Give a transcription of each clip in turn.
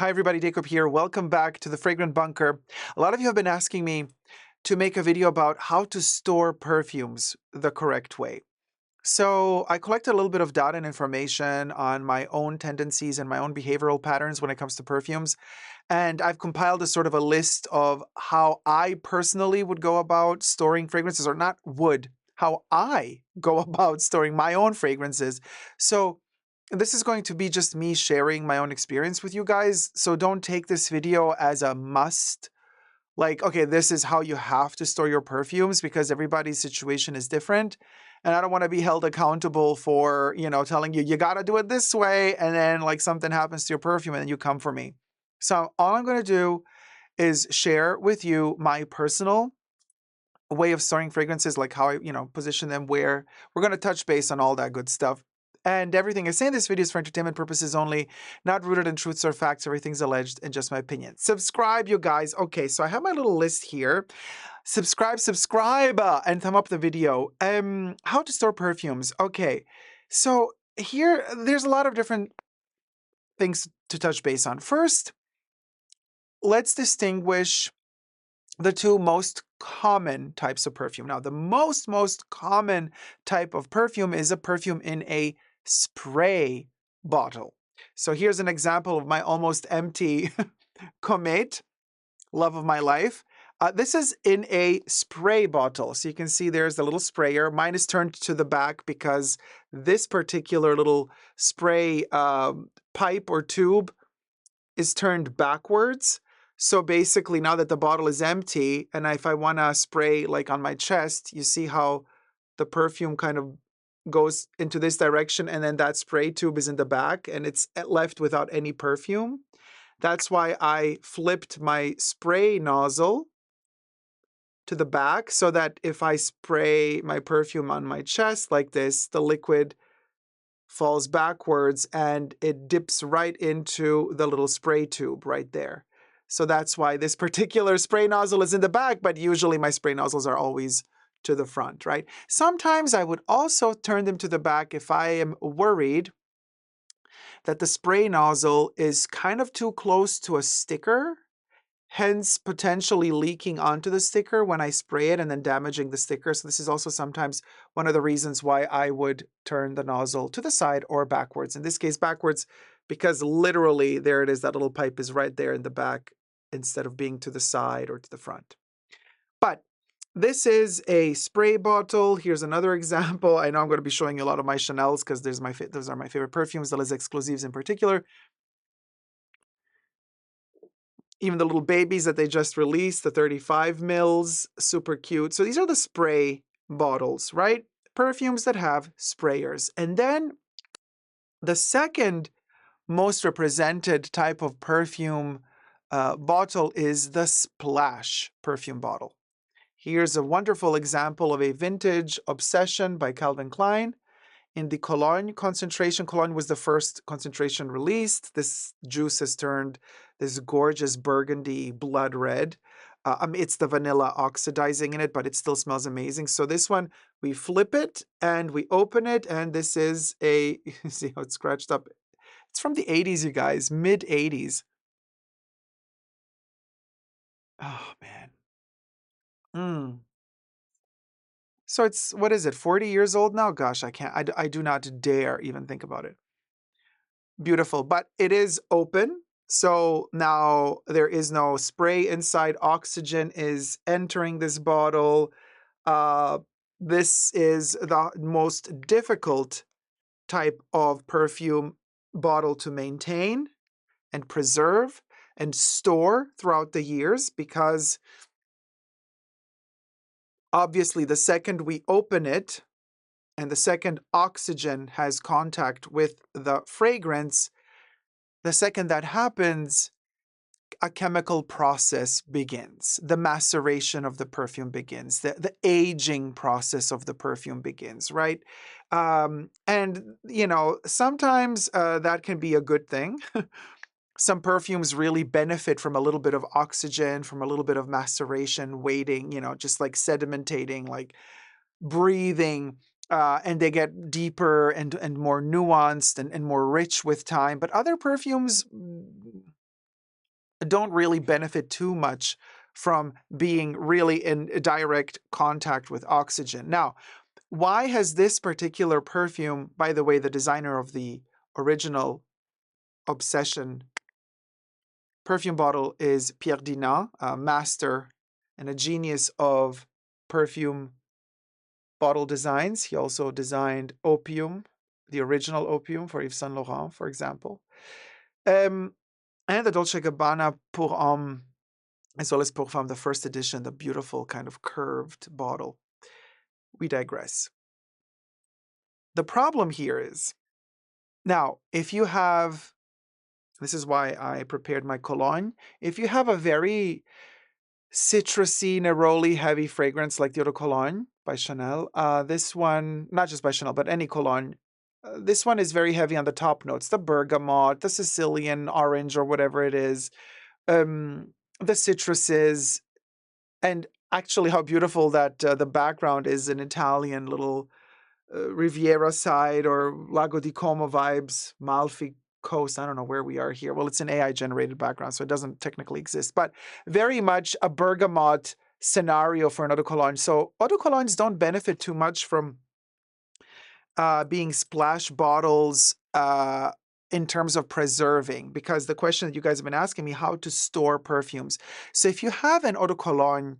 Hi everybody, Dacob here. Welcome back to the Fragrant Bunker. A lot of you have been asking me to make a video about how to store perfumes the correct way. So I collected a little bit of data and information on my own tendencies and my own behavioral patterns when it comes to perfumes. And I've compiled a sort of a list of how I personally would go about storing fragrances, or not would, how I go about storing my own fragrances. So this is going to be just me sharing my own experience with you guys. So don't take this video as a must. Like, okay, this is how you have to store your perfumes because everybody's situation is different. And I don't want to be held accountable for, telling you, you got to do it this way. And then like something happens to your perfume and then you come for me. So all I'm going to do is share with you my personal way of storing fragrances, like how I, position them, where we're going to touch base on all that good stuff. And everything I say in this video is for entertainment purposes only, not rooted in truths or facts. Everything's alleged and just my opinion. Subscribe, you guys. Okay, so I have my little list here. Subscribe, and thumb up the video. How to store perfumes. Okay, so here, there's a lot of different things to touch base on. First, let's distinguish the two most common types of perfume. Now, the most common type of perfume is a perfume in a spray bottle. So here's an example of my almost empty Comet, love of my life. This is in a spray bottle. So you can see there's the little sprayer. Mine is turned to the back because this particular little spray pipe or tube is turned backwards. So basically, now that the bottle is empty, and if I want to spray like on my chest, you see how the perfume kind of goes into this direction, and then that spray tube is in the back, and it's left without any perfume. That's why I flipped my spray nozzle to the back so that if I spray my perfume on my chest like this, the liquid falls backwards and it dips right into the little spray tube right there. So that's why this particular spray nozzle is in the back, but usually my spray nozzles are always to the front, right? Sometimes I would also turn them to the back if I am worried that the spray nozzle is kind of too close to a sticker, hence potentially leaking onto the sticker when I spray it and then damaging the sticker. So this is also sometimes one of the reasons why I would turn the nozzle to the side or backwards. In this case, backwards, because literally there it is, that little pipe is right there in the back instead of being to the side or to the front. But this is a spray bottle. Here's another example. I know I'm going to be showing you a lot of my Chanels because those are my favorite perfumes, the Les Exclusives in particular. Even the little babies that they just released, the 35 mils, super cute. So these are the spray bottles, right? Perfumes that have sprayers. And then the second most represented type of perfume bottle is the splash perfume bottle. Here's a wonderful example of a vintage Obsession by Calvin Klein. In the Cologne concentration, Cologne was the first concentration released. This juice has turned this gorgeous burgundy blood red. It's the vanilla oxidizing in it, but it still smells amazing. So this one, we flip it and we open it, and this is a, see how it's scratched up? It's from the 80s, you guys, mid 80s. Oh, man. So it's, what is it, 40 years old now? Gosh, I can't, I do not dare even think about it. Beautiful, but it is open. So now there is no spray inside. Oxygen is entering this bottle. This is the most difficult type of perfume bottle to maintain and preserve and store throughout the years because obviously the second we open it and the second oxygen has contact with the fragrance, the second that happens, a chemical process begins. The maceration of the perfume begins. The aging process of the perfume begins, right? And, sometimes that can be a good thing. Some perfumes really benefit from a little bit of oxygen, from a little bit of maceration, waiting, just like sedimentating, like breathing. And they get deeper and more nuanced and more rich with time. But other perfumes don't really benefit too much from being really in direct contact with oxygen. Now, why has this particular perfume, by the way, the designer of the original Obsession perfume bottle is Pierre Dinant, a master and a genius of perfume bottle designs. He also designed Opium, the original Opium for Yves Saint Laurent, for example. And the Dolce & Gabbana Pour Homme, as well as Pour Femme, the first edition, the beautiful kind of curved bottle. We digress. The problem here is, now, if you have, this is why I prepared my cologne, if you have a very citrusy, neroli heavy fragrance like the Eau de Cologne by Chanel, this one, not just by Chanel, but any cologne, this one is very heavy on the top notes, the bergamot, the Sicilian orange or whatever it is, the citruses, and actually how beautiful that the background is an Italian little Riviera side or Lago di Como vibes, Malfi coast. I don't know where we are here. Well, it's an AI generated background, so it doesn't technically exist, but very much a bergamot scenario for an eau de cologne. So eau de colognes don't benefit too much from being splash bottles in terms of preserving, because the question that you guys have been asking me, how to store perfumes. So if you have an eau de cologne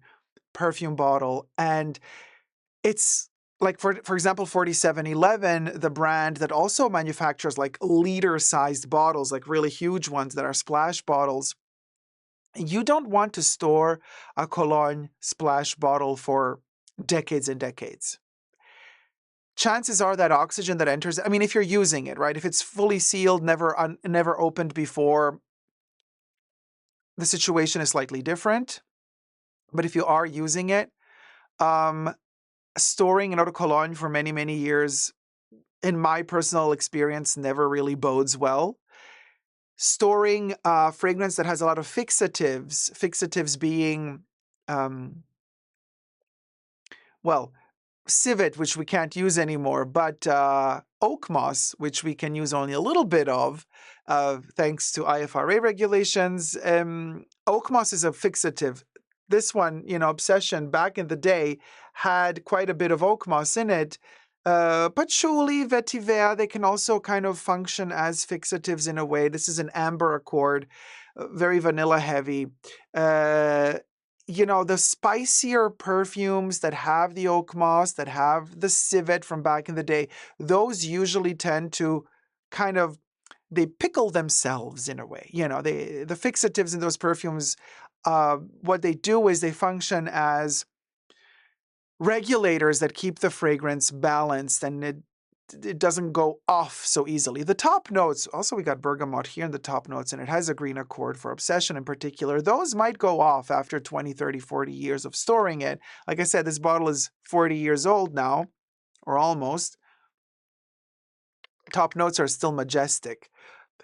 perfume bottle and it's like, for example, 4711, the brand that also manufactures like liter-sized bottles, like really huge ones that are splash bottles, you don't want to store a cologne splash bottle for decades and decades. Chances are that oxygen that enters, I mean, if you're using it, right? If it's fully sealed, never opened before, the situation is slightly different. But if you are using it, storing an eau de cologne for many, many years, in my personal experience, never really bodes well. Storing fragrance that has a lot of fixatives being, well, civet, which we can't use anymore, but oak moss, which we can use only a little bit of, thanks to IFRA regulations. Oak moss is a fixative. This one, Obsession, back in the day, had quite a bit of oak moss in it. Patchouli, vetiver, they can also kind of function as fixatives in a way. This is an amber accord, very vanilla heavy. The spicier perfumes that have the oak moss, that have the civet from back in the day, those usually tend to kind of, they pickle themselves in a way. The fixatives in those perfumes, what they do is they function as regulators that keep the fragrance balanced and it doesn't go off so easily. The top notes, also we got bergamot here in the top notes, and it has a green accord for Obsession in particular. Those might go off after 20, 30, 40 years of storing it. Like I said, this bottle is 40 years old now, or almost. Top notes are still majestic.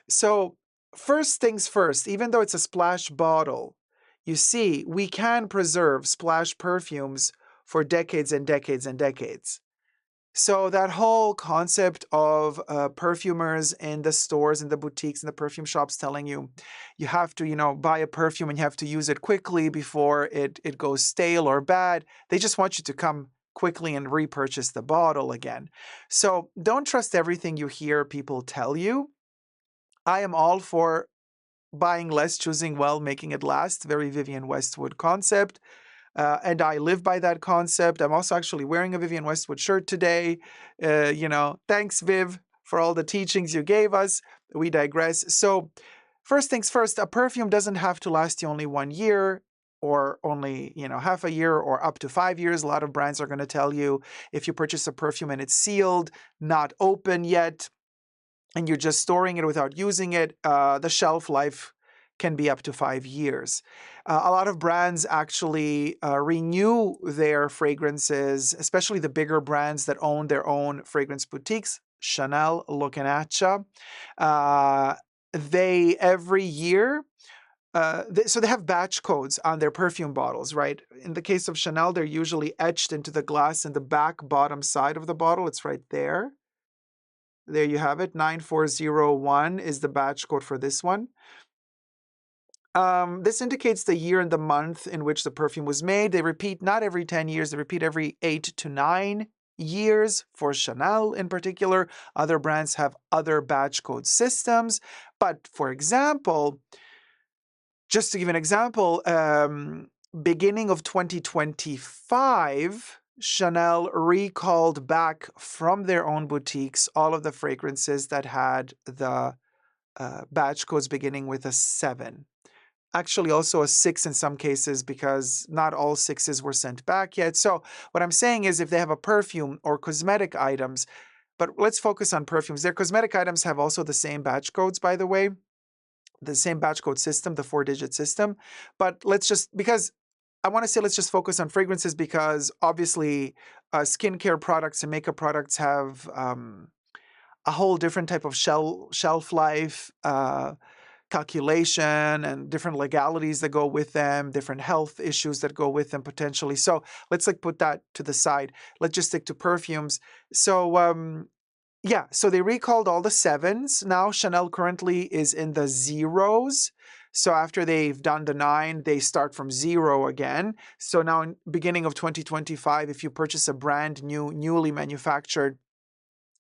So first things first, even though it's a splash bottle, you see, we can preserve splash perfumes for decades and decades and decades. So that whole concept of perfumers in the stores, in the boutiques, in the perfume shops telling you, you have to, buy a perfume and you have to use it quickly before it goes stale or bad. They just want you to come quickly and repurchase the bottle again. So don't trust everything you hear people tell you. I am all for buying less, choosing well, making it last. Very Vivienne Westwood concept. And I live by that concept. I'm also actually wearing a Vivienne Westwood shirt today. Thanks, Viv, for all the teachings you gave us. We digress. So first things first, a perfume doesn't have to last you only 1 year or only, half a year or up to 5 years. A lot of brands are going to tell you if you purchase a perfume and it's sealed, not open yet, and you're just storing it without using it, the shelf life can be up to 5 years. A lot of brands actually renew their fragrances, especially the bigger brands that own their own fragrance boutiques. Chanel, looking at ya. They every year, so they have batch codes on their perfume bottles, right? In the case of Chanel, they're usually etched into the glass in the back bottom side of the bottle. It's right there. There you have it. 9401 is the batch code for this one. This indicates the year and the month in which the perfume was made. They repeat not every 10 years, they repeat every 8 to 9 years for Chanel in particular. Other brands have other batch code systems. But for example, just to give an example, beginning of 2025, Chanel recalled back from their own boutiques all of the fragrances that had the batch codes beginning with a 7. Actually, also a 6 in some cases, because not all 6s were sent back yet. So what I'm saying is, if they have a perfume or cosmetic items, but let's focus on perfumes. Their cosmetic items have also the same batch codes, by the way, the same batch code system, the 4-digit system. But let's just, because I want to say let's just focus on fragrances, because obviously skincare products and makeup products have a whole different type of shelf life, calculation, and different legalities that go with them, different health issues that go with them potentially. So let's put that to the side. Let's just stick to perfumes. So yeah, so they recalled all the 7s. Now Chanel currently is in the 0s. So after they've done the 9, they start from 0 again. So now in beginning of 2025, if you purchase a brand new, newly manufactured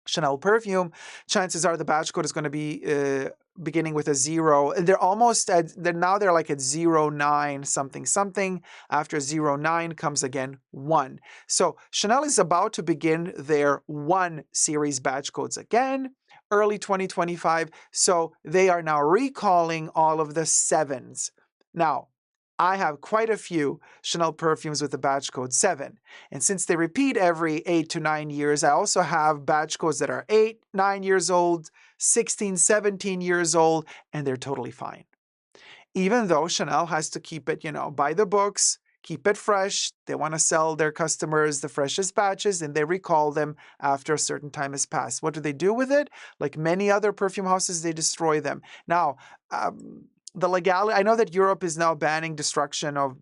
Chanel perfume, chances are the batch code is going to be beginning with a 0. And they're almost at, they're like at 09 something something. After 09 comes again 1. So Chanel is about to begin their 1 series batch codes again, early 2025. So they are now recalling all of the 7s. Now, I have quite a few Chanel perfumes with the batch code 7. And since they repeat every 8 to 9 years, I also have batch codes that are 8, 9 years old, 16, 17 years old, and they're totally fine. Even though Chanel has to keep it, by the books, keep it fresh. They want to sell their customers the freshest batches, and they recall them after a certain time has passed. What do they do with it? Like many other perfume houses, they destroy them. Now, the legality, I know that Europe is now banning destruction of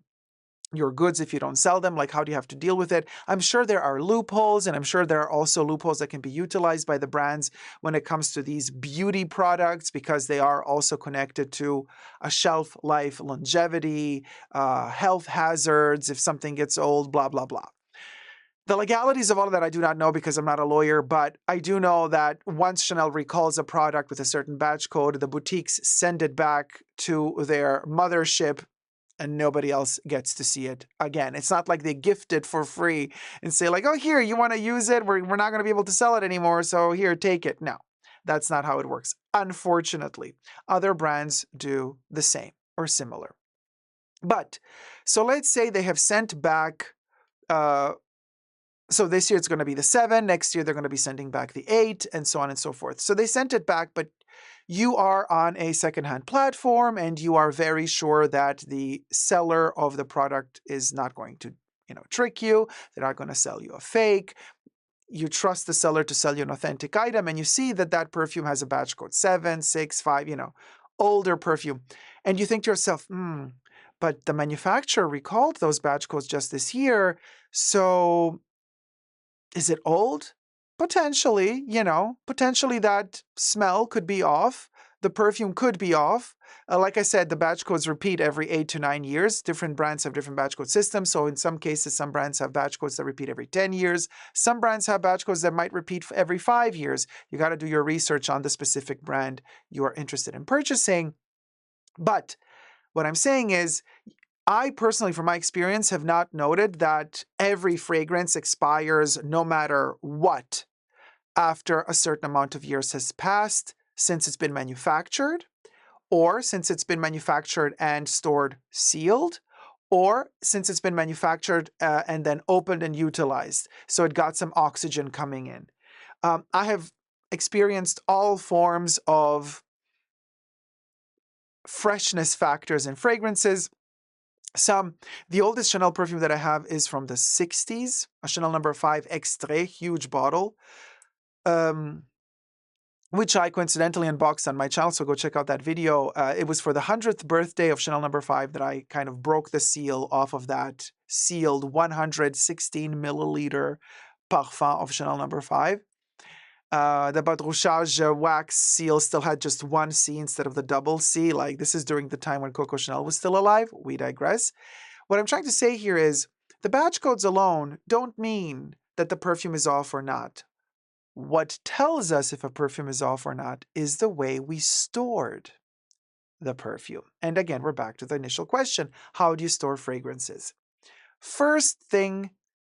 your goods if you don't sell them. Like, how do you have to deal with it? I'm sure there are loopholes, and I'm sure there are also loopholes that can be utilized by the brands when it comes to these beauty products, because they are also connected to a shelf life, longevity, health hazards, if something gets old, blah, blah, blah. The legalities of all of that I do not know, because I'm not a lawyer, but I do know that once Chanel recalls a product with a certain batch code, the boutiques send it back to their mothership, and nobody else gets to see it again. It's not like they gift it for free and say like, oh, here, you want to use it? We're not going to be able to sell it anymore, so here, take it. No, that's not how it works. Unfortunately, other brands do the same or similar. But, so let's say they have sent back, so this year it's going to be the 7, next year they're going to be sending back the 8, and so on and so forth. So they sent it back, but you are on a secondhand platform, and you are very sure that the seller of the product is not going to, trick you. They're not going to sell you a fake. You trust the seller to sell you an authentic item, and you see that that perfume has a batch code 7, 6, 5, older perfume. And you think to yourself, but the manufacturer recalled those batch codes just this year, so is it old? Potentially, potentially that smell could be off. The perfume could be off. Like I said, the batch codes repeat every 8 to 9 years. Different brands have different batch code systems. So in some cases, some brands have batch codes that repeat every 10 years. Some brands have batch codes that might repeat every 5 years. You got to do your research on the specific brand you are interested in purchasing. But what I'm saying is, I personally, from my experience, have not noted that every fragrance expires no matter what after a certain amount of years has passed since it's been manufactured, or since it's been manufactured and stored sealed, or since it's been manufactured and then opened and utilized. So it got some oxygen coming in. I have experienced all forms of freshness factors in fragrances. The oldest Chanel perfume that I have is from the 60s, a Chanel No. 5 Extrait, huge bottle, which I coincidentally unboxed on my channel, so go check out that video. It was for the 100th birthday of Chanel No. 5 that I kind of broke the seal off of that sealed 116 milliliter parfum of Chanel No. 5. The Badrouchage wax seal still had just one C instead of the double C. Like, this is during the time when Coco Chanel was still alive. We digress. What I'm trying to say here is the batch codes alone don't mean that the perfume is off or not. What tells us if a perfume is off or not is the way we stored the perfume. And again, we're back to the initial question. How do you store fragrances? First thing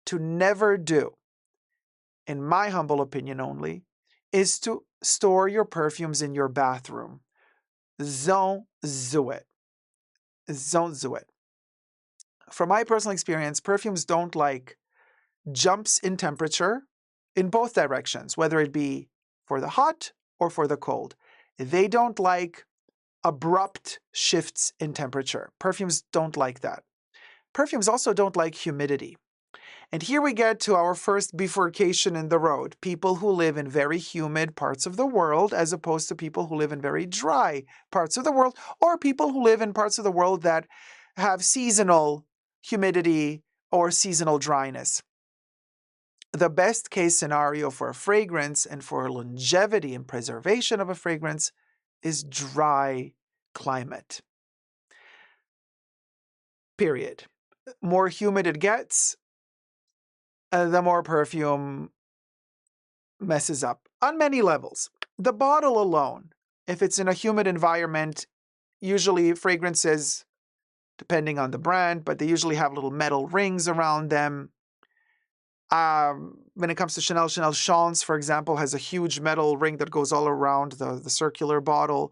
to never do, in my humble opinion only, is to store your perfumes in your bathroom. Don't do it. Don't do it. From my personal experience, perfumes don't like jumps in temperature in both directions, whether it be for the hot or for the cold. They don't like abrupt shifts in temperature. Perfumes don't like that. Perfumes also don't like humidity. And here we get to our first bifurcation in the road. People who live in very humid parts of the world as opposed to people who live in very dry parts of the world, or people who live in parts of the world that have seasonal humidity or seasonal dryness. The best case scenario for a fragrance and for longevity and preservation of a fragrance is dry climate. Period. More humid it gets, the more perfume messes up on many levels. The bottle alone, if it's in a humid environment, usually fragrances, depending on the brand, but they usually have little metal rings around them. When it comes to Chanel, Chanel Chance, for example, has a huge metal ring that goes all around the circular bottle.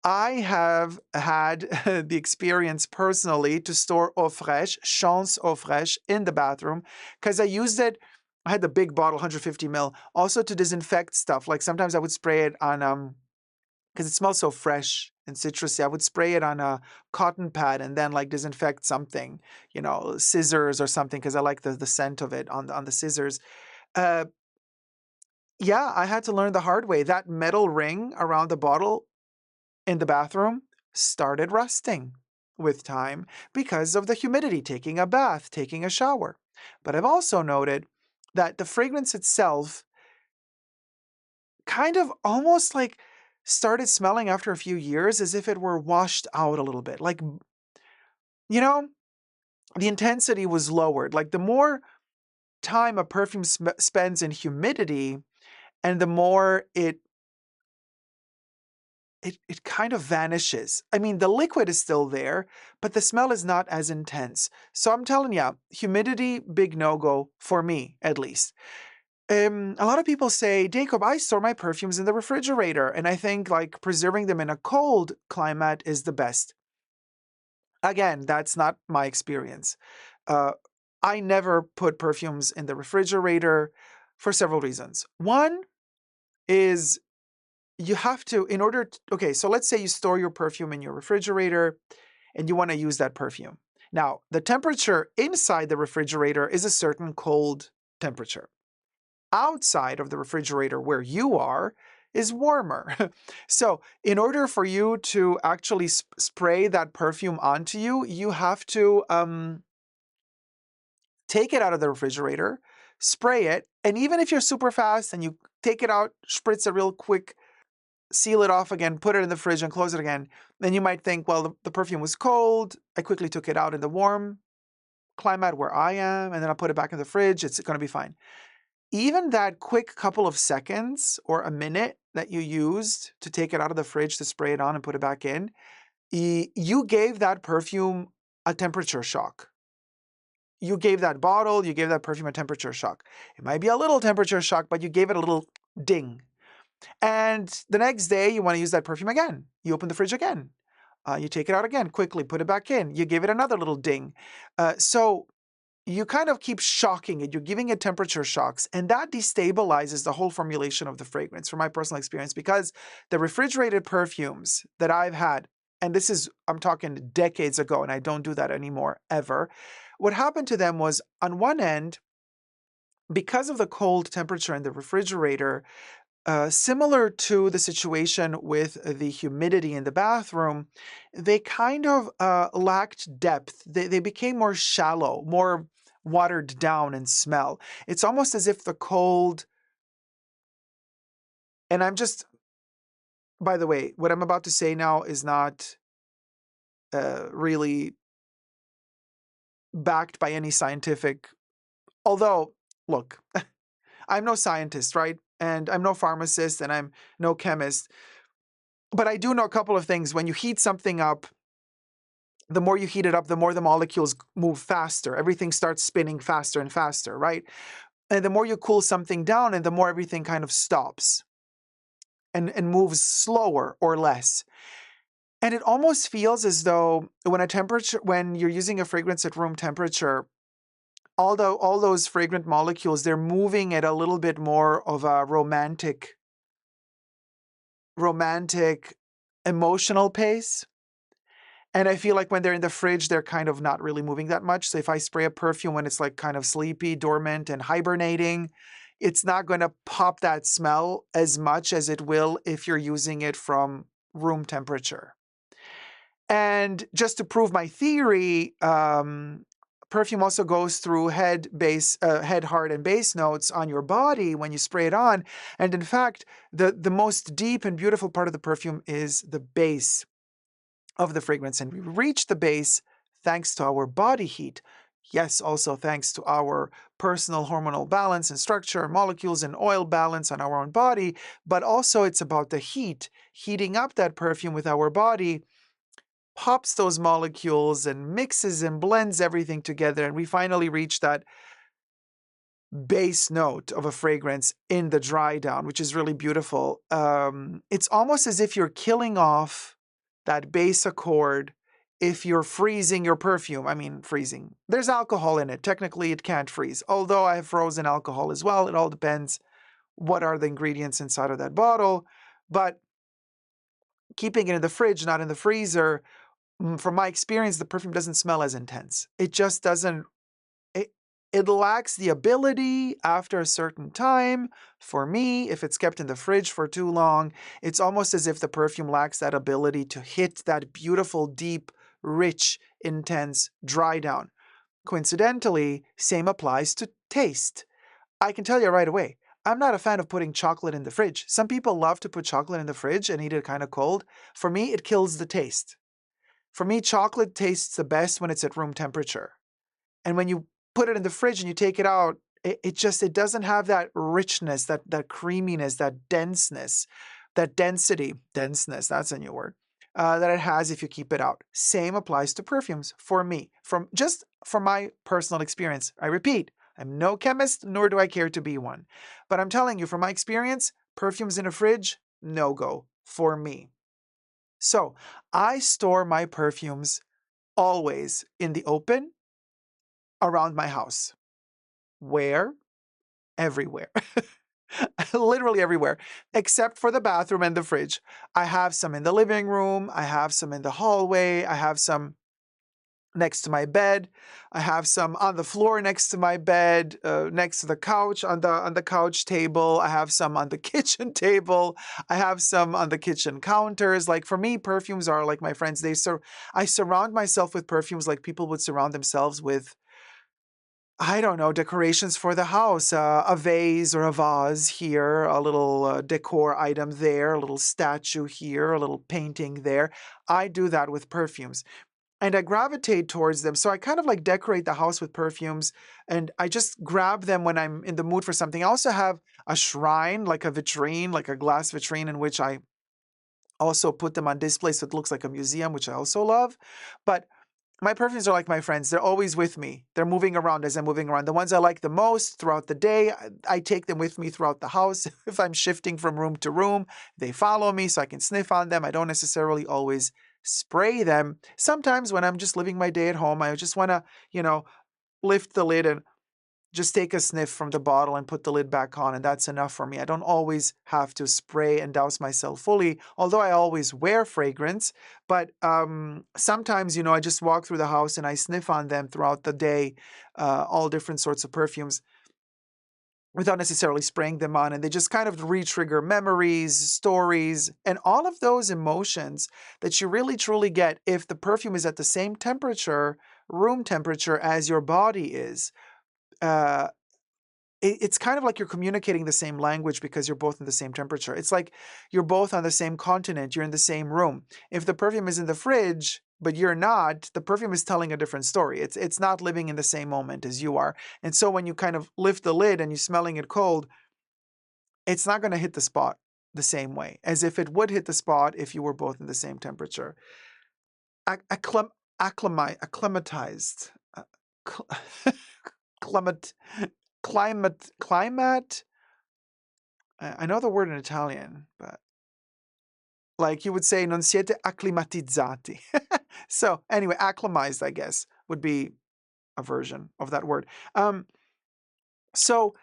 I have had the experience personally to store eau fraiche, Chance eau fraiche, in the bathroom because I used it. I had the big bottle, 150 ml, also to disinfect stuff. Like sometimes I would spray it on, because it smells so fresh and citrusy, I would spray it on a cotton pad and then like disinfect something, scissors or something, because I like the scent of it on the scissors. Yeah, I had to learn the hard way. That metal ring around the bottle in the bathroom started rusting with time because of the humidity, taking a bath, taking a shower. But I've also noted that the fragrance itself kind of almost like started smelling after a few years as if it were washed out a little bit. Like, the intensity was lowered. Like the more time a perfume spends in humidity and the more it kind of vanishes. I mean, the liquid is still there, but the smell is not as intense. So I'm telling you, humidity, big no-go for me, at least. A lot of people say, Dacob, I store my perfumes in the refrigerator, and I think like preserving them in a cold climate is the best. Again, that's not my experience. I never put perfumes in the refrigerator for several reasons. One is you have to, in order to, okay, so let's say you store your perfume in your refrigerator and you want to use that perfume. Now, the temperature inside the refrigerator is a certain cold temperature. Outside of the refrigerator where you are is warmer. So in order for you to actually spray that perfume onto you, you have to take it out of the refrigerator, spray it, and even if you're super fast and you take it out, spritz it real quick, seal it off again, put it in the fridge and close it again, then you might think, well, the perfume was cold. I quickly took it out in the warm climate where I am, and then I'll put it back in the fridge. It's going to be fine. Even that quick couple of seconds or a minute that you used to take it out of the fridge to spray it on and put it back in, you gave that perfume a temperature shock. You gave that bottle, you gave that perfume a temperature shock. It might be a little temperature shock, but you gave it a little ding. And the next day, you want to use that perfume again. You open the fridge again. You take it out again, quickly put it back in. You give it another little ding. So you kind of keep shocking it. You're giving it temperature shocks, and that destabilizes the whole formulation of the fragrance, from my personal experience, because the refrigerated perfumes that I've had, and this is, I'm talking decades ago, and I don't do that anymore, ever. What happened to them was, on one end, because of the cold temperature in the refrigerator, similar to the situation with the humidity in the bathroom, they kind of lacked depth. They became more shallow, more watered down in smell. It's almost as if the cold And I'm just, by the way, what I'm about to say now is not really backed by any scientific, although, look, I'm no scientist, right? And I'm no pharmacist and I'm no chemist. But I do know a couple of things. When you heat something up, the more you heat it up, the more the molecules move faster. Everything starts spinning faster and faster, right? And the more you cool something down, and the more everything kind of stops and moves slower or less. And it almost feels as though when you're using a fragrance at room temperature, although all those fragrant molecules, they're moving at a little bit more of a romantic, emotional pace. And I feel like when they're in the fridge, they're kind of not really moving that much. So if I spray a perfume when it's like kind of sleepy, dormant, and hibernating, it's not going to pop that smell as much as it will if you're using it from room temperature. And just to prove my theory, perfume also goes through head, heart, and base notes on your body when you spray it on. And in fact, the most deep and beautiful part of the perfume is the base of the fragrance. And we reach the base thanks to our body heat. Yes, also thanks to our personal hormonal balance and structure, molecules and oil balance on our own body. But also it's about the heat. Heating up that perfume with our body pops those molecules and mixes and blends everything together. And we finally reach that base note of a fragrance in the dry down, which is really beautiful. It's almost as if you're killing off that base accord if you're freezing your perfume. I mean, freezing. There's alcohol in it. Technically, it can't freeze. Although I have frozen alcohol as well. It all depends what are the ingredients inside of that bottle. But keeping it in the fridge, not in the freezer, from my experience, the perfume doesn't smell as intense. It just doesn't, it lacks the ability after a certain time. For me, if it's kept in the fridge for too long, it's almost as if the perfume lacks that ability to hit that beautiful, deep, rich, intense dry down. Coincidentally, same applies to taste. I can tell you right away, I'm not a fan of putting chocolate in the fridge. Some people love to put chocolate in the fridge and eat it kind of cold. For me, it kills the taste. For me, chocolate tastes the best when it's at room temperature. And when you put it in the fridge and you take it out, it doesn't have that richness, that creaminess, that denseness, that denseness, that's a new word, that it has if you keep it out. Same applies to perfumes for me, from my personal experience. I repeat, I'm no chemist, nor do I care to be one. But I'm telling you, from my experience, perfumes in a fridge, no go for me. So I store my perfumes always in the open around my house. Where? Everywhere. Literally everywhere, except for the bathroom and the fridge. I have some in the living room. I have some in the hallway. I have some next to my bed. I have some on the floor next to my bed, next to the couch, on the couch table. I have some on the kitchen table. I have some on the kitchen counters. Like for me, perfumes are like my friends. I surround myself with perfumes like people would surround themselves with, I don't know, decorations for the house, a vase or a vase here, a little decor item there, a little statue here, a little painting there. I do that with perfumes. And I gravitate towards them. So I kind of like decorate the house with perfumes and I just grab them when I'm in the mood for something. I also have a shrine, like a vitrine, like a glass vitrine in which I also put them on display so it looks like a museum, which I also love. But my perfumes are like my friends. They're always with me. They're moving around as I'm moving around. The ones I like the most throughout the day, I take them with me throughout the house. If I'm shifting from room to room, they follow me so I can sniff on them. I don't necessarily always spray them. Sometimes when I'm just living my day at home, I just want to, lift the lid and just take a sniff from the bottle and put the lid back on, and that's enough for me. I don't always have to spray and douse myself fully, although I always wear fragrance. But sometimes, I just walk through the house and I sniff on them throughout the day, all different sorts of perfumes, without necessarily spraying them on, and they just kind of re-trigger memories, stories, and all of those emotions that you really truly get if the perfume is at the same temperature, room temperature, as your body is. Uh, it's kind of like you're communicating the same language because you're both in the same temperature. It's like you're both on the same continent, you're in the same room. If the perfume is in the fridge, but you're not, the perfume is telling a different story. It's not living in the same moment as you are. And so when you kind of lift the lid and you're smelling it cold, it's not going to hit the spot the same way as if it would hit the spot if you were both in the same temperature. Acclimatized. Climate. I know the word in Italian, but like you would say, non siete acclimatizzati. So anyway, acclimatized, I guess, would be a version of that word. So,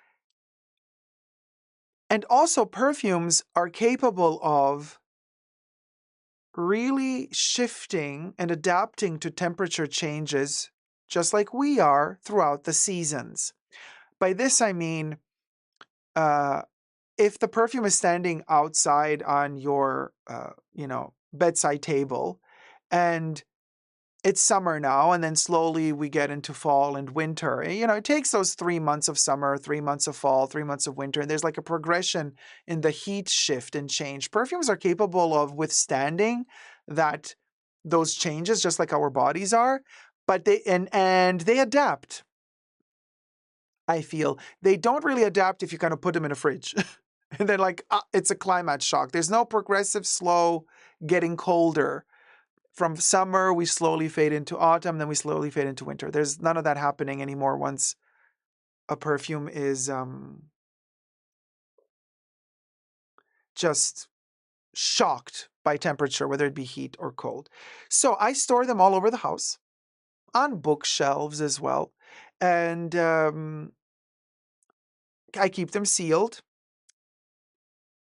and also perfumes are capable of really shifting and adapting to temperature changes, just like we are throughout the seasons. By this, I mean, if the perfume is standing outside on your, bedside table, and it's summer now, and then slowly we get into fall and winter. It takes those 3 months of summer, 3 months of fall, 3 months of winter, and there's like a progression in the heat shift and change. Perfumes are capable of withstanding those changes, just like our bodies are, but they adapt. I feel they don't really adapt if you kind of put them in a fridge. And then it's a climate shock. There's no progressive, slow getting colder. From summer, we slowly fade into autumn, then we slowly fade into winter. There's none of that happening anymore once a perfume is just shocked by temperature, whether it be heat or cold. So I store them all over the house, on bookshelves as well. And I keep them sealed.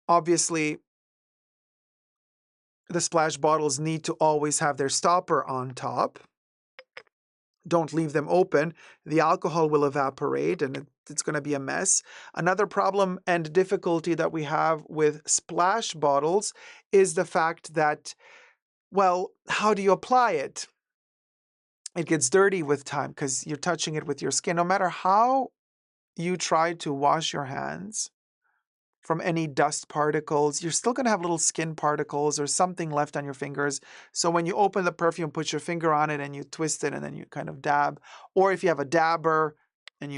Obviously, the splash bottles need to always have their stopper on top. Don't leave them open. The alcohol will evaporate and it's going to be a mess. Another problem and difficulty that we have with splash bottles is the fact that, well, how do you apply it? It gets dirty with time because you're touching it with your skin. No matter how you try to wash your hands from any dust particles, you're still going to have little skin particles or something left on your fingers. So when you open the perfume, put your finger on it and you twist it and then you kind of dab. Or if you have a dabber and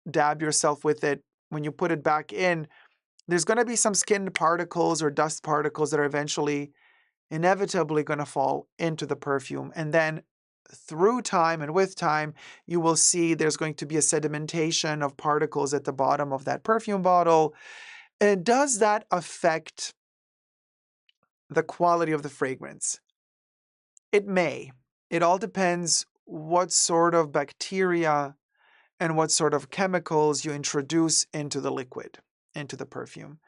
dab yourself with it, when you put it back in, there's going to be some skin particles or dust particles that are eventually inevitably going to fall into the perfume. And then through time and with time, you will see there's going to be a sedimentation of particles at the bottom of that perfume bottle. And does that affect the quality of the fragrance? It may. It all depends what sort of bacteria and what sort of chemicals you introduce into the liquid, into the perfume.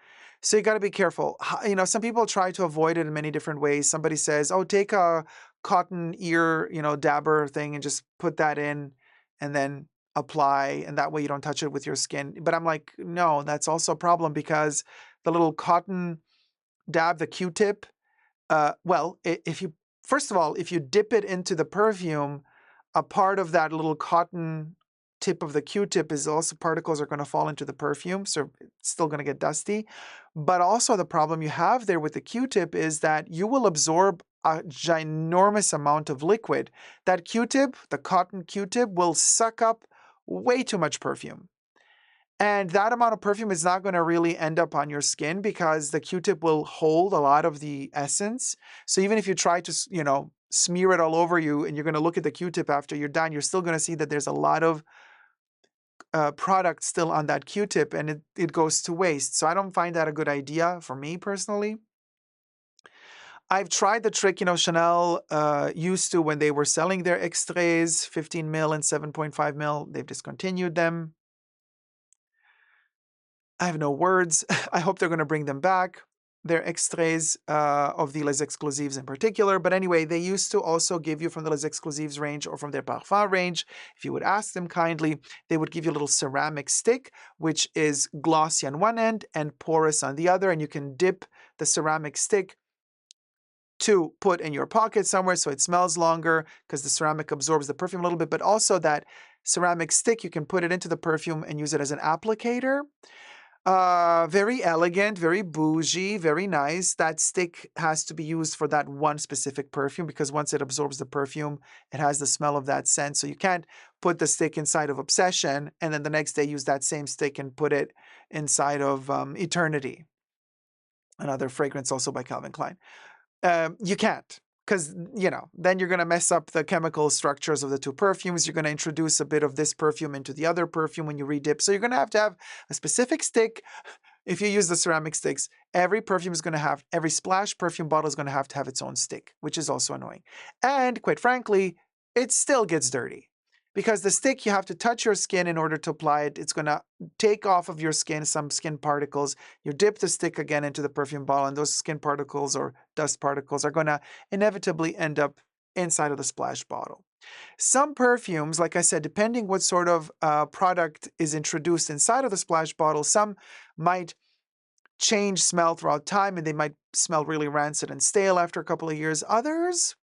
So you got to be careful. Some people try to avoid it in many different ways. Somebody says, oh, take a cotton ear, dabber thing and just put that in and then apply. And that way you don't touch it with your skin. But I'm like, no, that's also a problem because the little cotton dab, the Q-tip, first of all, if you dip it into the perfume, a part of that little cotton tip of the Q-tip is also particles are going to fall into the perfume, so it's still going to get dusty. But also the problem you have there with the Q-tip is that you will absorb a ginormous amount of liquid. That Q-tip, the cotton Q-tip, will suck up way too much perfume. And that amount of perfume is not going to really end up on your skin because the Q-tip will hold a lot of the essence. So even if you try to, smear it all over you and you're going to look at the Q-tip after you're done, you're still going to see that there's a lot of product still on that Q-tip and it goes to waste. So I don't find that a good idea for me personally. I've tried the trick, Chanel used to when they were selling their extraits, 15 mil and 7.5 mil. They've discontinued them. I have no words. I hope they're going to bring them back. They're extraits of the Les Exclusives in particular. But anyway, they used to also give you from the Les Exclusives range or from their Parfum range. If you would ask them kindly, they would give you a little ceramic stick, which is glossy on one end and porous on the other. And you can dip the ceramic stick to put in your pocket somewhere so it smells longer because the ceramic absorbs the perfume a little bit, but also that ceramic stick, you can put it into the perfume and use it as an applicator. Very elegant, very bougie, very nice. That stick has to be used for that one specific perfume because once it absorbs the perfume, it has the smell of that scent. So you can't put the stick inside of Obsession and then the next day use that same stick and put it inside of Eternity, another fragrance also by Calvin Klein. You can't, because, then you're going to mess up the chemical structures of the two perfumes. You're going to introduce a bit of this perfume into the other perfume when you redip. So you're going to have a specific stick. If you use the ceramic sticks, every splash perfume bottle is going to have its own stick, which is also annoying. And quite frankly, it still gets dirty. Because the stick, you have to touch your skin in order to apply it. It's going to take off of your skin some skin particles. You dip the stick again into the perfume bottle, and those skin particles or dust particles are going to inevitably end up inside of the splash bottle. Some perfumes, like I said, depending what sort of product is introduced inside of the splash bottle, some might change smell throughout time, and they might smell really rancid and stale after a couple of years. Others,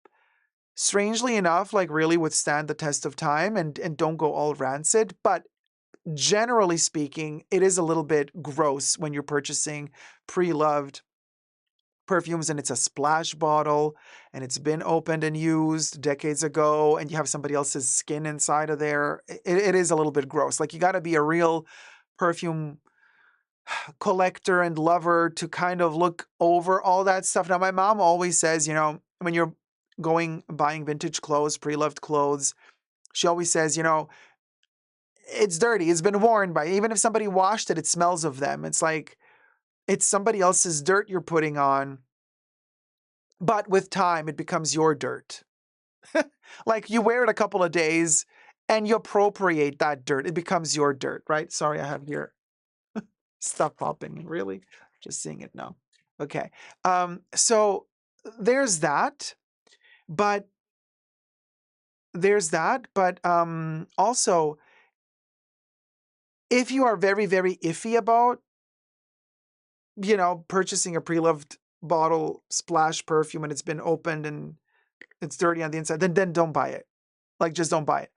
strangely enough, like really withstand the test of time and don't go all rancid. But generally speaking, it is a little bit gross when you're purchasing pre-loved perfumes and it's a splash bottle and it's been opened and used decades ago and you have somebody else's skin inside of there. It is a little bit gross. Like, you got to be a real perfume collector and lover to kind of look over all that stuff. Now, my mom always says, when you're buying vintage clothes, pre-loved clothes, she always says, it's dirty. It's been worn by, even if somebody washed it, it smells of them. It's like, it's somebody else's dirt you're putting on, but with time, it becomes your dirt. Like, you wear it a couple of days and you appropriate that dirt. It becomes your dirt, right? Sorry, I have here stuff popping. Really? Just seeing it now. Okay. So there's that, but also, if you are very, very iffy about, purchasing a pre-loved bottle splash perfume and it's been opened and it's dirty on the inside, then don't buy it. Like, just don't buy it.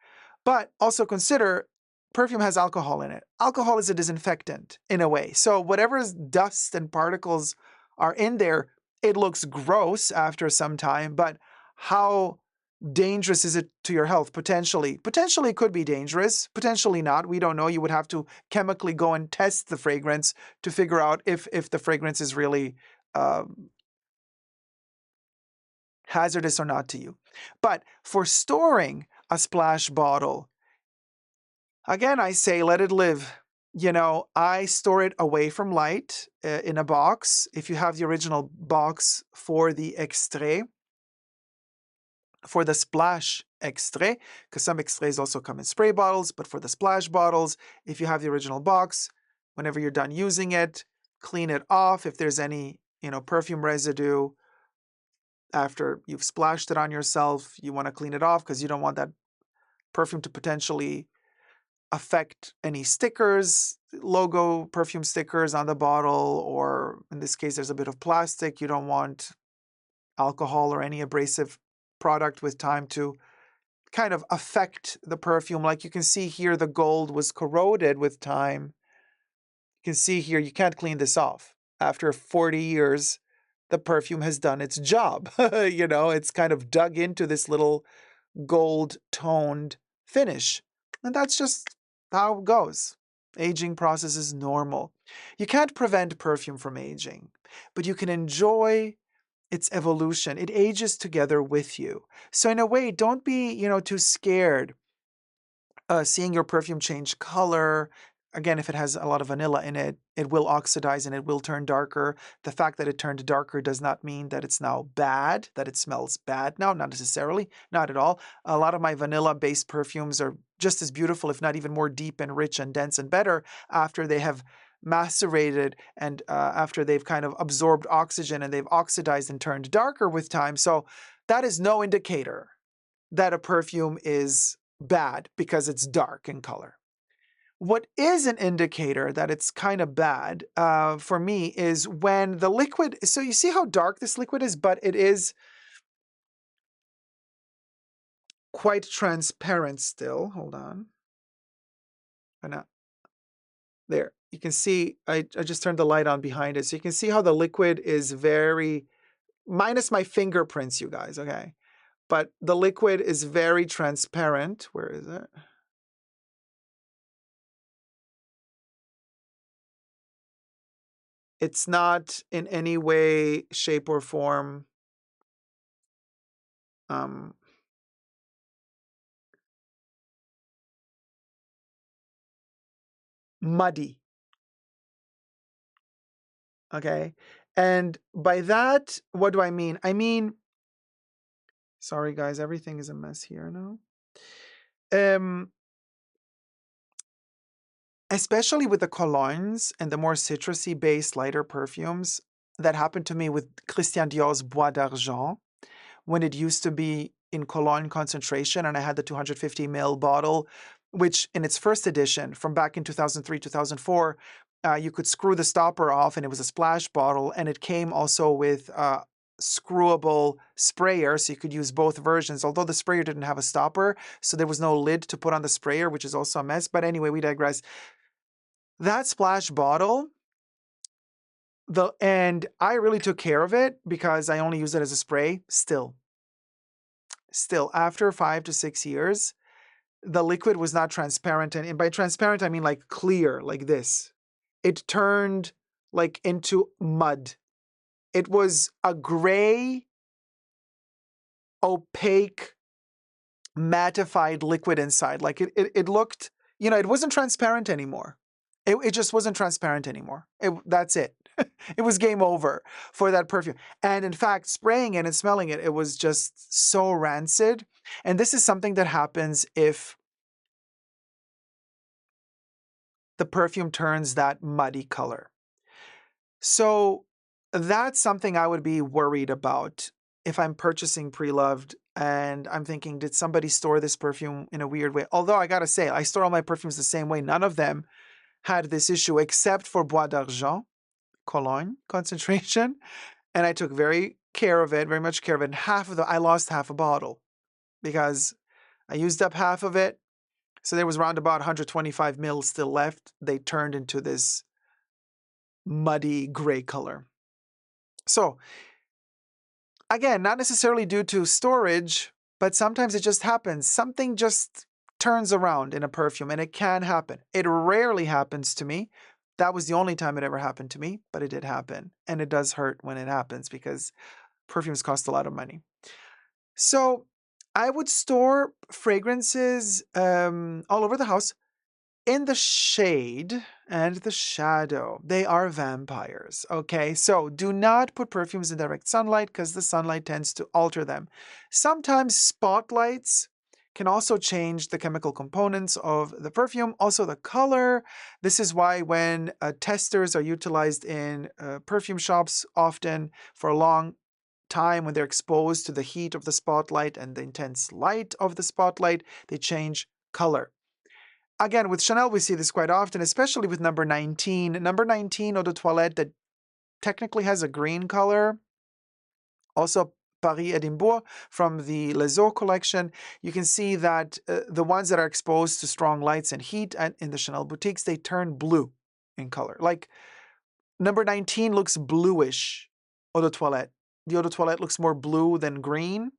But also consider, perfume has alcohol in it. Alcohol is a disinfectant in a way. So whatever dust and particles are in there, it looks gross after some time, but how dangerous is it to your health? Potentially it could be dangerous, potentially not. We don't know. You would have to chemically go and test the fragrance to figure out if the fragrance is really hazardous or not to you. But for storing a splash bottle, again, I say let it live. I store it away from light in a box. If you have the original box for the extrait, for the splash extrait, because some extraits also come in spray bottles, but for the splash bottles, if you have the original box, whenever you're done using it, clean it off. If there's any, perfume residue after you've splashed it on yourself, you want to clean it off because you don't want that perfume to potentially affect any stickers, logo perfume stickers on the bottle, or in this case, there's a bit of plastic. You don't want alcohol or any abrasive product with time to kind of affect the perfume. Like, you can see here, the gold was corroded with time. You can see here, you can't clean this off. After 40 years, the perfume has done its job. It's kind of dug into this little gold-toned finish. And that's just how it goes. Aging process is normal. You can't prevent perfume from aging, but you can enjoy its evolution. It ages together with you. So in a way, don't be, too scared seeing your perfume change color. Again, if it has a lot of vanilla in it, it will oxidize and it will turn darker. The fact that it turned darker does not mean that it's now bad, that it smells bad now. Not necessarily, not at all. A lot of my vanilla-based perfumes are just as beautiful, if not even more deep and rich and dense and better after they have macerated and after they've kind of absorbed oxygen and they've oxidized and turned darker with time. So that is no indicator that a perfume is bad because it's dark in color. What is an indicator that it's kind of bad for me is when the liquid, so you see how dark this liquid is, but it is quite transparent still. Hold on. There. You can see, I just turned the light on behind it. So you can see how the liquid is very, minus my fingerprints, you guys, okay? But the liquid is very transparent. Where is it? It's not in any way, shape, or form um, muddy, okay? And by that, what do I mean? I mean, sorry guys, everything is a mess here now. Especially with the colognes and the more citrusy based lighter perfumes, that happened to me with Christian Dior's Bois d'Argent when it used to be in cologne concentration, and I had the 250 ml bottle, which in its first edition from back in 2003, 2004, you could screw the stopper off and it was a splash bottle, and it came also with screwable sprayer, so you could use both versions, although the sprayer didn't have a stopper, so there was no lid to put on the sprayer, which is also a mess. But anyway, we digress. That splash bottle, and I really took care of it because I only use it as a spray. Still, after 5 to 6 years, the liquid was not transparent. And by transparent, I mean like clear, like this. It turned like into mud. It was a gray, opaque, mattified liquid inside. Like it looked, it wasn't transparent anymore. It just wasn't transparent anymore. That's it. It was game over for that perfume. And in fact, spraying it and smelling it, it was just so rancid. And this is something that happens if the perfume turns that muddy color. So that's something I would be worried about if I'm purchasing pre-loved and I'm thinking, did somebody store this perfume in a weird way? Although I gotta say, I store all my perfumes the same way. None of them had this issue except for Bois d'Argent, cologne concentration. And I took very much care of it. And I lost half a bottle because I used up half of it. So there was around about 125 mils still left. They turned into this muddy gray color. So again, not necessarily due to storage, but sometimes it just happens. Something just turns around in a perfume, and it can happen. It rarely happens to me. That was the only time it ever happened to me, but it did happen. And it does hurt when it happens because perfumes cost a lot of money. So I would store fragrances all over the house in the shade and the shadow. They are vampires, okay? So do not put perfumes in direct sunlight because the sunlight tends to alter them. Sometimes spotlights can also change the chemical components of the perfume, also the color. This is why when testers are utilized in perfume shops often for a long time, when they're exposed to the heat of the spotlight and the intense light of the spotlight, they change color. Again, with Chanel, we see this quite often, especially with number 19. Number 19, Eau de Toilette, that technically has a green color. Also, Paris Edimbourg from the Les Eaux collection. You can see that the ones that are exposed to strong lights and heat in the Chanel boutiques, they turn blue in color. Like number 19 looks bluish, Eau de Toilette. The Eau de Toilette looks more blue than green.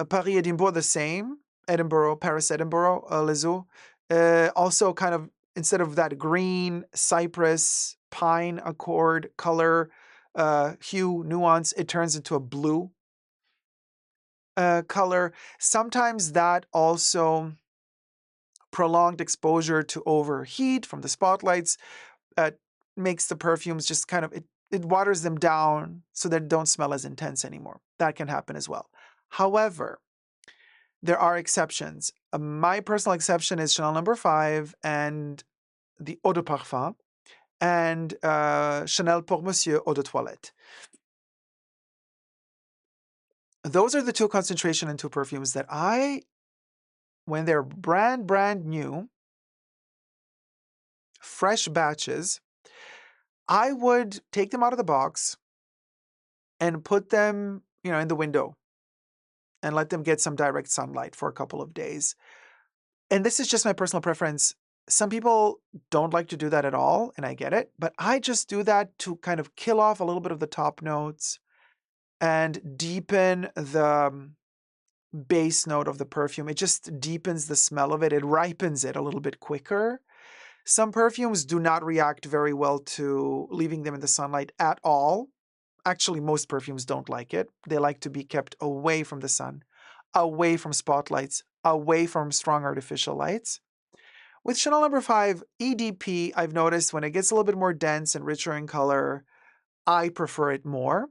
Paris Edimbourg, the same. Paris Edinburgh, Les Eaux. Also kind of, instead of that green, cypress, pine accord color, hue, nuance, it turns into a blue color. Sometimes that also prolonged exposure to overheat from the spotlights makes the perfumes just kind of, it waters them down so they don't smell as intense anymore. That can happen as well. However, there are exceptions. My personal exception is Chanel No. 5 and the Eau de Parfum, and Chanel Pour Monsieur Eau de Toilette. Those are the two concentration and two perfumes that when they're brand new, fresh batches, I would take them out of the box and put them, in the window and let them get some direct sunlight for a couple of days. And this is just my personal preference. Some people don't like to do that at all, and I get it, but I just do that to kind of kill off a little bit of the top notes and deepen the base note of the perfume. It just deepens the smell of it. It ripens it a little bit quicker. Some perfumes do not react very well to leaving them in the sunlight at all. Actually, most perfumes don't like it. They like to be kept away from the sun, away from spotlights, away from strong artificial lights. With Chanel No. 5 EDP, I've noticed when it gets a little bit more dense and richer in color, I prefer it more.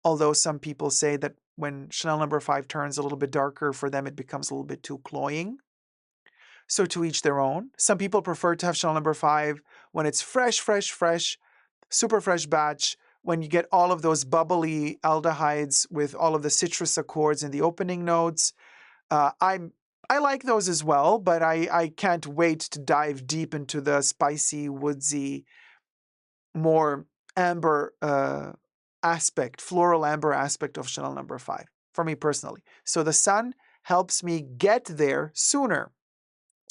Although some people say that when Chanel No. 5 turns a little bit darker, for them it becomes a little bit too cloying. So to each their own. Some people prefer to have Chanel No. 5 when it's fresh, super fresh batch, when you get all of those bubbly aldehydes with all of the citrus accords in the opening notes. I like those as well, but I can't wait to dive deep into the spicy, woodsy, more amber aspect, floral amber aspect of Chanel No. 5, for me personally. So the sun helps me get there sooner.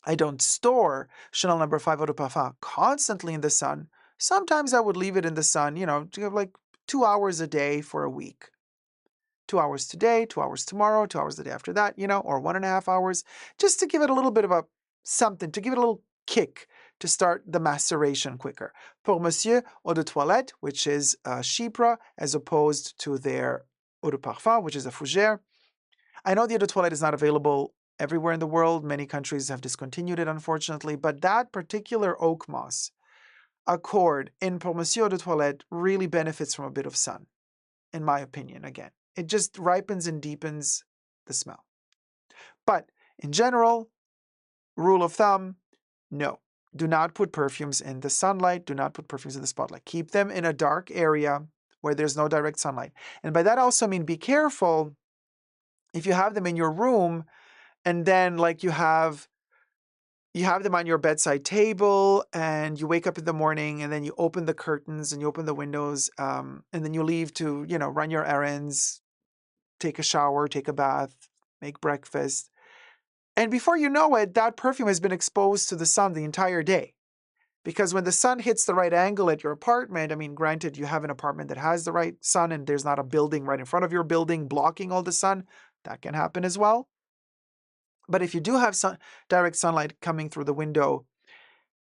I don't store Chanel No. 5 Eau de Parfum constantly in the sun. Sometimes I would leave it in the sun, to have like 2 hours a day for a week. 2 hours today, 2 hours tomorrow, 2 hours the day after that, or 1.5 hours, just to give it a little bit of a something, to give it a little kick to start the maceration quicker. Pour Monsieur Eau de Toilette, which is Chypre, as opposed to their Eau de Parfum, which is a Fougère. I know the Eau de Toilette is not available everywhere in the world. Many countries have discontinued it, unfortunately, but that particular oak moss accord in Pour Monsieur Eau de Toilette really benefits from a bit of sun, in my opinion, again. It just ripens and deepens the smell. But in general, rule of thumb, no. Do not put perfumes in the sunlight. Do not put perfumes in the spotlight. Keep them in a dark area where there's no direct sunlight. And by that I also mean be careful if you have them in your room and then like you have them on your bedside table and you wake up in the morning and then you open the curtains and you open the windows and then you leave to, run your errands, take a shower, take a bath, make breakfast. And before you know it, that perfume has been exposed to the sun the entire day. Because when the sun hits the right angle at your apartment, I mean, granted, you have an apartment that has the right sun and there's not a building right in front of your building blocking all the sun, that can happen as well. But if you do have direct sunlight coming through the window,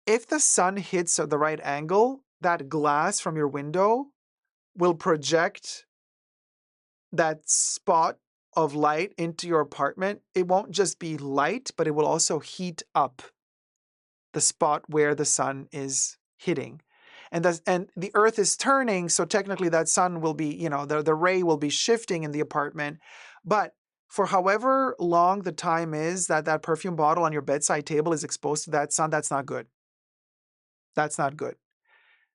if the sun hits at the right angle, that glass from your window will project that spot of light into your apartment. It won't just be light, but it will also heat up the spot where the sun is hitting. And the earth is turning, so technically that sun will be, the ray will be shifting in the apartment. But for however long the time is that perfume bottle on your bedside table is exposed to that sun, that's not good. That's not good.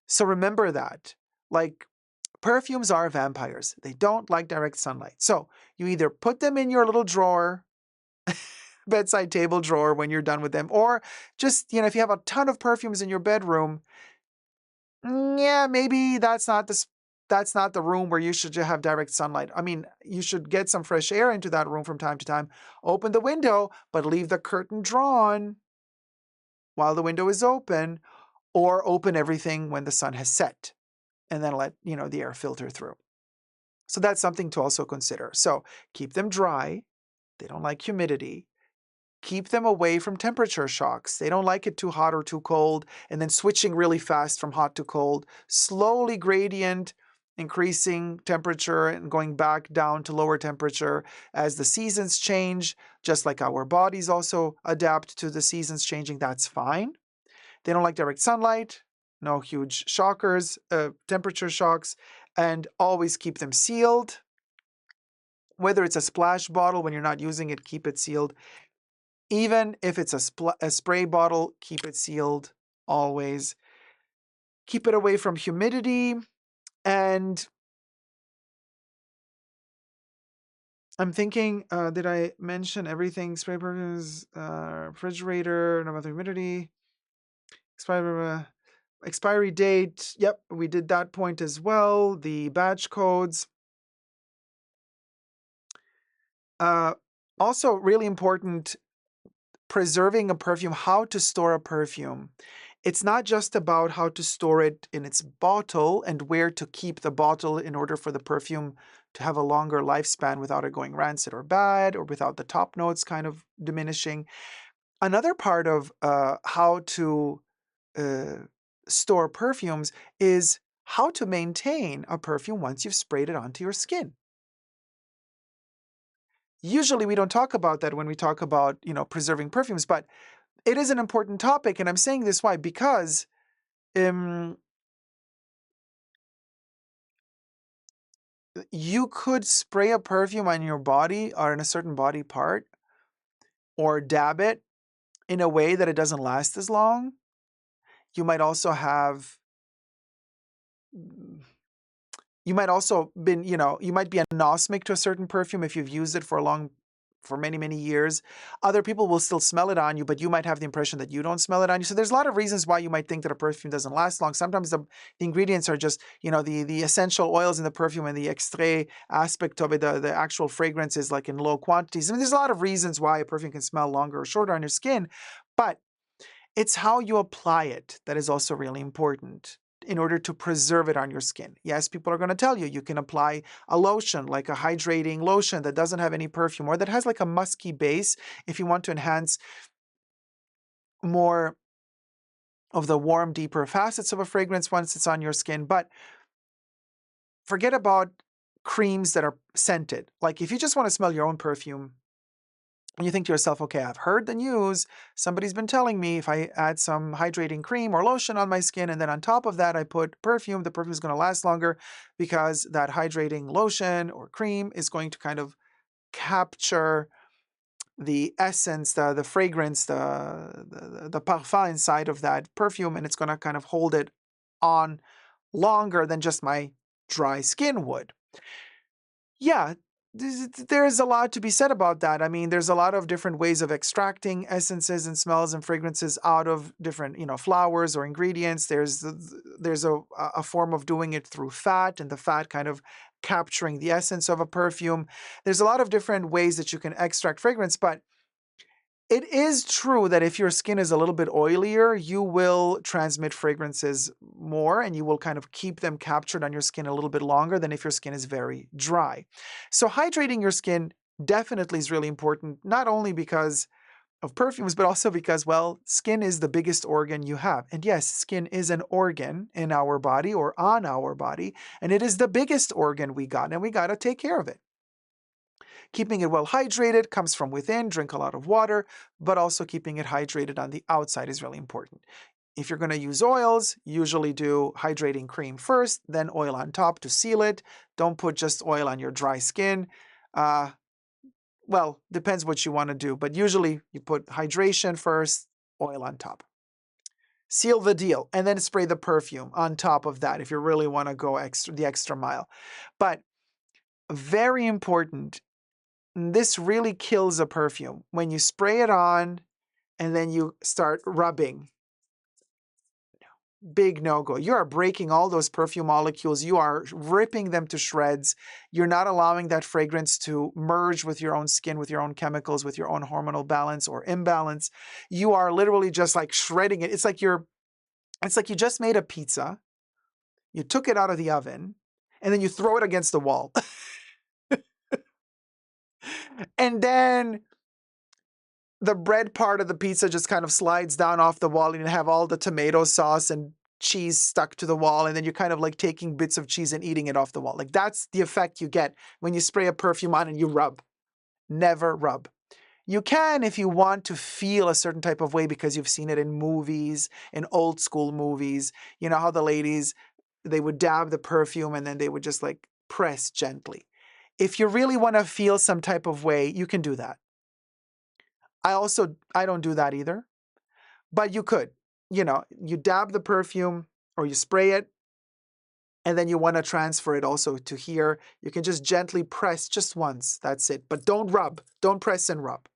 So remember that. Like, perfumes are vampires. They don't like direct sunlight. So you either put them in your little drawer, bedside table drawer when you're done with them, or just, if you have a ton of perfumes in your bedroom, yeah, maybe that's not the room where you should have direct sunlight. I mean, you should get some fresh air into that room from time to time. Open the window, but leave the curtain drawn while the window is open, or open everything when the sun has set and then let, the air filter through. So that's something to also consider. So keep them dry. They don't like humidity. Keep them away from temperature shocks. They don't like it too hot or too cold, and then switching really fast from hot to cold. Slowly gradient, increasing temperature and going back down to lower temperature as the seasons change, just like our bodies also adapt to the seasons changing. That's fine. They don't like direct sunlight, no huge shockers, temperature shocks, and always keep them sealed. Whether it's a splash bottle, when you're not using it, keep it sealed. Even if it's a spray bottle, keep it sealed always. Keep it away from humidity. And I'm thinking, did I mention everything? Spray perfumes, refrigerator, no matter humidity, expiry date. Yep, we did that point as well. The batch codes. Also, really important, preserving a perfume, how to store a perfume. It's not just about how to store it in its bottle and where to keep the bottle in order for the perfume to have a longer lifespan without it going rancid or bad or without the top notes kind of diminishing. Another part of how to uh, store perfumes is how to maintain a perfume once you've sprayed it onto your skin. Usually we don't talk about that when we talk about, preserving perfumes, but it is an important topic, and I'm saying this why? Because um, you could spray a perfume on your body or in a certain body part or dab it in a way that it doesn't last as long. You might also have you might also been, you might be anosmic to a certain perfume if you've used it for many, many years. Other people will still smell it on you, but you might have the impression that you don't smell it on you. So there's a lot of reasons why you might think that a perfume doesn't last long. Sometimes the ingredients are just, the essential oils in the perfume and the extrait aspect of it, the actual fragrance is like in low quantities. I mean, there's a lot of reasons why a perfume can smell longer or shorter on your skin, but it's how you apply it that is also really important in order to preserve it on your skin. Yes, people are going to tell you you can apply a lotion, like a hydrating lotion that doesn't have any perfume or that has like a musky base if you want to enhance more of the warm, deeper facets of a fragrance once it's on your skin. But forget about creams that are scented. Like if you just want to smell your own perfume, and you think to yourself, okay, I've heard the news. Somebody's been telling me if I add some hydrating cream or lotion on my skin, and then on top of that, I put perfume, the perfume is going to last longer because that hydrating lotion or cream is going to kind of capture the essence, the fragrance, the parfum inside of that perfume, and it's going to kind of hold it on longer than just my dry skin would. Yeah, there's a lot to be said about that. I mean, there's a lot of different ways of extracting essences and smells and fragrances out of different, flowers or ingredients. There's a form of doing it through fat, and the fat kind of capturing the essence of a perfume. There's a lot of different ways that you can extract fragrance, but it is true that if your skin is a little bit oilier, you will transmit fragrances more and you will kind of keep them captured on your skin a little bit longer than if your skin is very dry. So hydrating your skin definitely is really important, not only because of perfumes, but also because, well, skin is the biggest organ you have. And yes, skin is an organ in our body or on our body, and it is the biggest organ we got, and we got to take care of it. Keeping it well hydrated comes from within, drink a lot of water, but also keeping it hydrated on the outside is really important. If you're going to use oils, usually do hydrating cream first, then oil on top to seal it. Don't put just oil on your dry skin. Well, depends what you want to do, but usually you put hydration first, oil on top. Seal the deal, and then spray the perfume on top of that if you really want to go the extra mile. But very important, this really kills a perfume. When you spray it on and then you start rubbing, big no-go. You are breaking all those perfume molecules. You are ripping them to shreds. You're not allowing that fragrance to merge with your own skin, with your own chemicals, with your own hormonal balance or imbalance. You are literally just like shredding it. It's like you just made a pizza. You took it out of the oven and then you throw it against the wall. And then the bread part of the pizza just kind of slides down off the wall and you have all the tomato sauce and cheese stuck to the wall, and then you're kind of like taking bits of cheese and eating it off the wall. Like that's the effect you get when you spray a perfume on and you rub. Never rub. You can if you want to feel a certain type of way because you've seen it in movies, in old school movies. You know how the ladies, they would dab the perfume and then they would just like press gently. If you really want to feel some type of way, you can do that. I don't do that either, but you could. You dab the perfume or you spray it, and then you want to transfer it also to here. You can just gently press just once. That's it. But don't rub. Don't press and rub.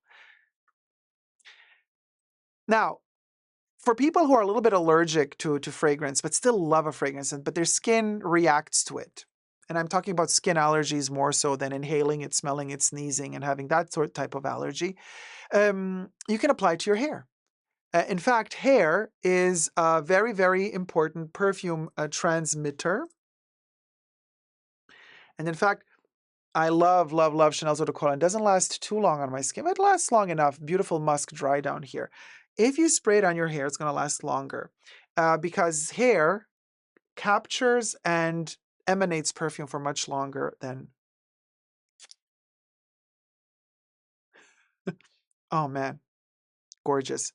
Now, for people who are a little bit allergic to fragrance, but still love a fragrance, but their skin reacts to it, and I'm talking about skin allergies more so than inhaling it, smelling it, sneezing, and having that sort of type of allergy, you can apply it to your hair. In fact, hair is a very, very important perfume transmitter. And in fact, I love, love, love Chanel's Eau de Cologne. It doesn't last too long on my skin, but it lasts long enough. Beautiful musk dry down here. If you spray it on your hair, it's going to last longer because hair captures and emanates perfume for much longer than... Oh man, gorgeous.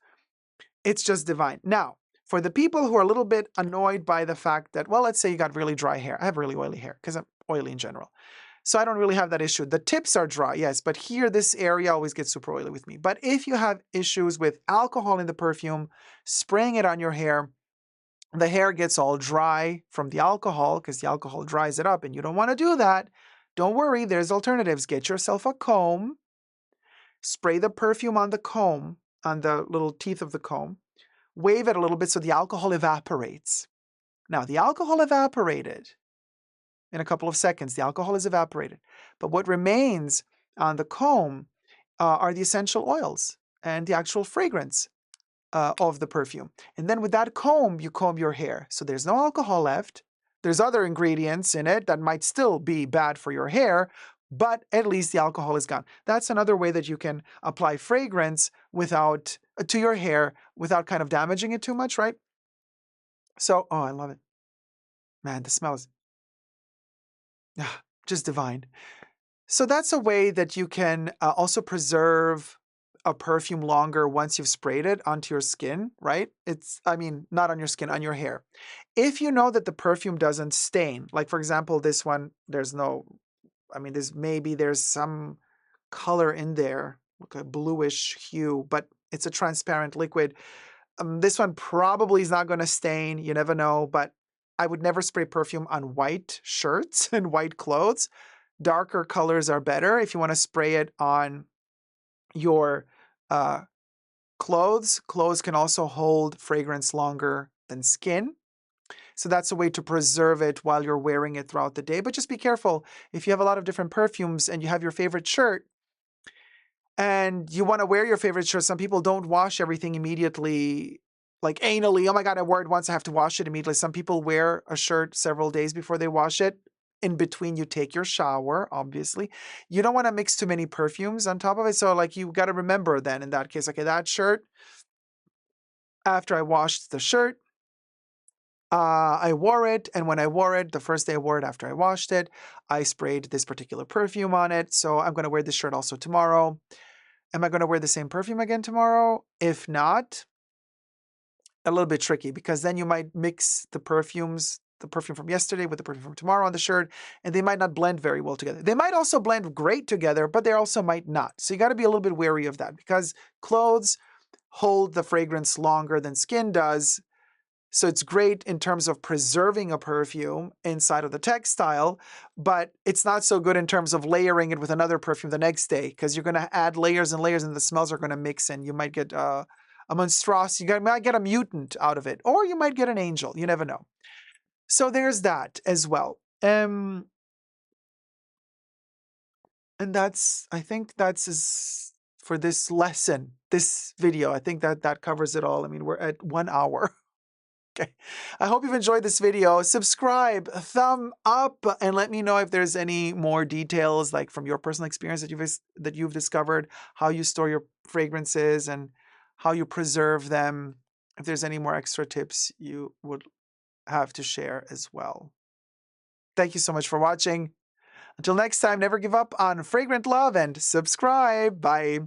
It's just divine. Now, for the people who are a little bit annoyed by the fact that, well, let's say you got really dry hair. I have really oily hair because I'm oily in general. So I don't really have that issue. The tips are dry, yes, but here, this area always gets super oily with me. But if you have issues with alcohol in the perfume, spraying it on your hair, the hair gets all dry from the alcohol because the alcohol dries it up and you don't want to do that. Don't worry, there's alternatives. Get yourself a comb, spray the perfume on the comb, on the little teeth of the comb, wave it a little bit so the alcohol evaporates. Now, the alcohol evaporated in a couple of seconds. The alcohol is evaporated. But what remains on the comb are the essential oils and the actual fragrance of the perfume. And then with that comb, you comb your hair. So there's no alcohol left. There's other ingredients in it that might still be bad for your hair, but at least the alcohol is gone. That's another way that you can apply fragrance without to your hair without kind of damaging it too much, right? So, oh, I love it. Man, the smell is just divine. So that's a way that you can also preserve a perfume longer once you've sprayed it onto your skin, right? I mean, not on your skin, on your hair. If you know that the perfume doesn't stain, like for example, this one, there's some color in there, like a bluish hue, but it's a transparent liquid. This one probably is not going to stain. You never know, but I would never spray perfume on white shirts and white clothes. Darker colors are better. If you want to spray it on your clothes, clothes can also hold fragrance longer than skin. So that's a way to preserve it while you're wearing it throughout the day. But just be careful. If you have a lot of different perfumes and you have your favorite shirt, and you want to wear your favorite shirt, some people don't wash everything immediately, like anally. Oh my God, I wore it once, I have to wash it immediately. Some people wear a shirt several days before they wash it. In between, you take your shower, obviously. You don't want to mix too many perfumes on top of it. So like you got to remember then in that case, okay, that shirt, after I washed the shirt, I wore it. And when I wore it, the first day I wore it after I washed it, I sprayed this particular perfume on it. So I'm going to wear this shirt also tomorrow. Am I going to wear the same perfume again tomorrow? If not, a little bit tricky because then you might mix the perfumes, the perfume from yesterday with the perfume from tomorrow on the shirt, and they might not blend very well together. They might also blend great together, but they also might not. So you got to be a little bit wary of that because clothes hold the fragrance longer than skin does. So it's great in terms of preserving a perfume inside of the textile, but it's not so good in terms of layering it with another perfume the next day because you're going to add layers and layers and the smells are going to mix and you might get a monstrosity, you might get a mutant out of it, or you might get an angel. You never know. So there's that as well. And I think that's for this lesson, this video. I think that covers it all. I mean, we're at 1 hour. Okay. I hope you've enjoyed this video. Subscribe, thumb up, and let me know if there's any more details, like from your personal experience that you've discovered, how you store your fragrances and how you preserve them. If there's any more extra tips you would have to share as well. Thank you so much for watching. Until next time, never give up on fragrant love and subscribe. Bye.